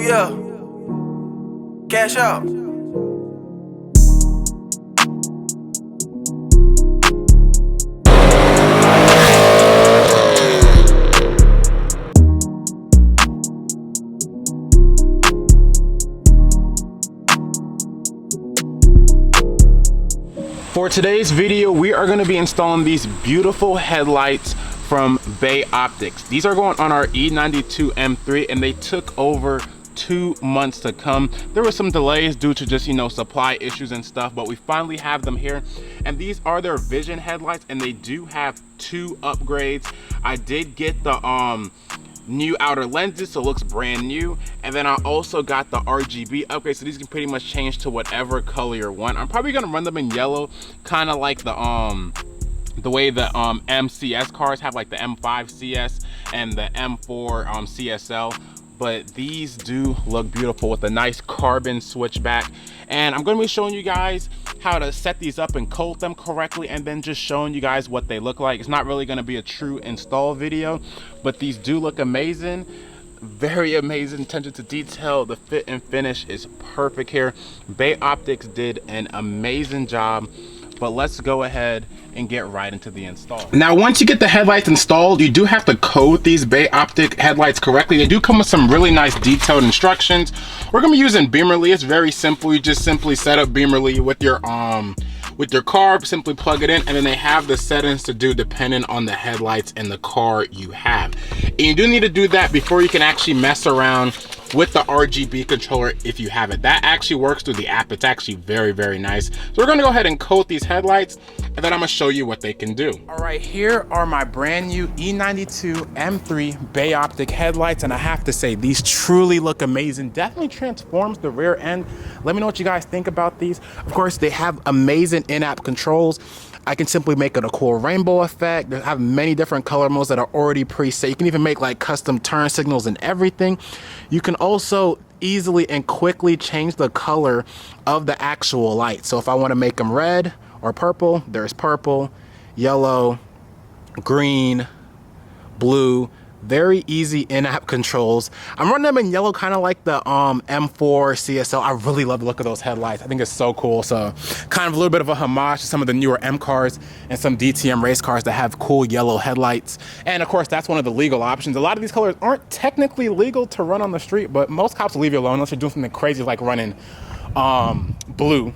yeah. Cash out. For today's video, we are going to be installing these beautiful headlights from Bayoptiks. These are going on our E92 M3 and they took over 2 months to come. There were some delays due to just, supply issues and stuff, but we finally have them here. And these are their vision headlights and they do have 2 upgrades. I did get the new outer lenses, so it looks brand new, and then I also got the RGB upgrade, so these can pretty much change to whatever color you want. I'm probably gonna run them in yellow, kind of like the way the MCS cars have, like the M5 CS and the M4 CSL. But these do look beautiful with a nice carbon switchback, and I'm going to be showing you guys how to set these up and coat them correctly, and then just showing you guys what they look like. It's not really going to be a true install video, but these do look amazing. Very amazing attention to detail. The fit and finish is perfect here. Bayoptiks did an amazing job, but let's go ahead and get right into the install. Now, once you get the headlights installed, you do have to code these Bayoptik headlights correctly. They do come with some really nice detailed instructions. We're gonna be using Beamerly. It's very simple. You just simply set up Beamerly with your car, simply plug it in, and then they have the settings to do depending on the headlights and the car you have. And you do need to do that before you can actually mess around with the RGB controller if you have it. That actually works through the app. It's actually very, very nice. So we're gonna go ahead and coat these headlights, and then I'm gonna show you what they can do. All right, here are my brand new E92 M3 Bayoptik headlights, and I have to say, these truly look amazing. Definitely transforms the rear end. Let me know what you guys think about these. Of course, they have amazing in-app controls. I can simply make it a cool rainbow effect. They have many different color modes that are already preset. You can even make like custom turn signals and everything. You can also easily and quickly change the color of the actual light. So if I want to make them red or purple, there's purple, yellow, green, blue. Very easy in-app controls. I'm running them in yellow, kind of like the M4 CSL. I really love the look of those headlights. I think it's so cool. So kind of a little bit of a homage to some of the newer M cars and some DTM race cars that have cool yellow headlights. And of course, that's one of the legal options. A lot of these colors aren't technically legal to run on the street, but most cops will leave you alone unless you're doing something crazy like running blue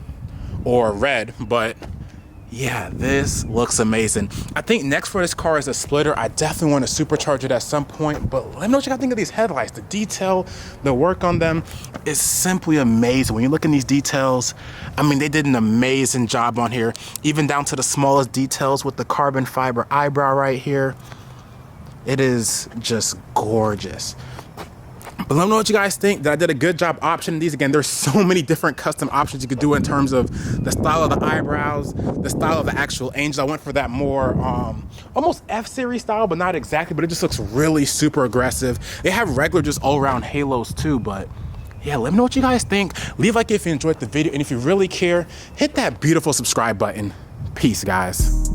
or red. But yeah, this looks amazing. I think next for this car is a splitter. I definitely want to supercharge it at some point, but let me know what you guys think of these headlights. The detail, the work on them is simply amazing. When you look in these details, I mean, they did an amazing job on here, even down to the smallest details with the carbon fiber eyebrow right here. It is just gorgeous. But let me know what you guys think. That I did a good job optioning these. Again, there's so many different custom options you could do in terms of the style of the eyebrows, the style of the actual angel. I went for that more almost F-Series style, but not exactly, but it just looks really super aggressive. They have regular just all-around halos too, but yeah, let me know what you guys think. Leave a like if you enjoyed the video, and if you really care, hit that beautiful subscribe button. Peace, guys.